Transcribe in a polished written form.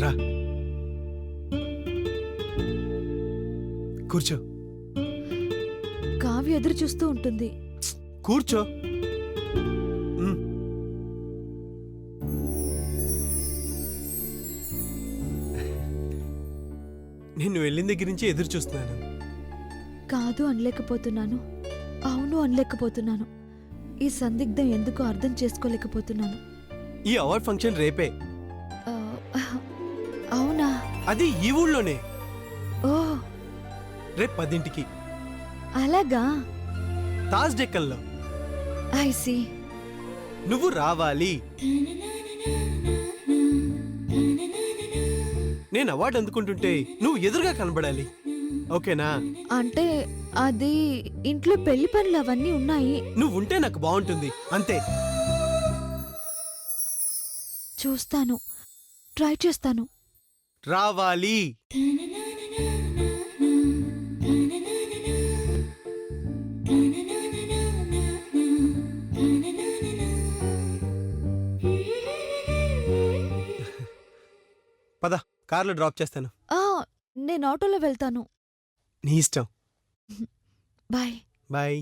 రా కూర్చో. కావ్య ఎదురు చూస్తూ ఉంటుంది. కూర్చో. నిన్ను వెళ్ళిన దగ్గర నుంచి ఎదురు చూస్తున్నాను. కాదు అనలేకపోతున్నాను, అవును అనలేకపోతున్నాను. ఈ సందిగ్ధం ఎందుకు అర్థం చేసుకోలేకపోతున్నాను. ఈ అవార్డ్ ఫంక్షన్ రేపే. ఆ, అవునా? అది ఈ ఊళ్ళోనే. ఓ రేపు 10ంటికి అలాగా? తాజ్ డెక్కల్లో. I see. నువ్వు రావాలి. నేను అవార్డు అందుకుంటుంటే నువ్వు ఎదురుగా కనబడాలి. ఓకేనా? అంటే అది ఇంట్లో పెళ్లి పనులు అవన్నీ ఉన్నాయి. నువ్వుంటే నాకు బాగుంటుంది అంతే. చూస్తాను, ట్రై చేస్తాను. రావాలి. పద, కార్లో డ్రాప్ చేస్తాను. నేను ఆటోలో వెళ్తాను. నీ ఇష్టం. బాయ్. బాయ్.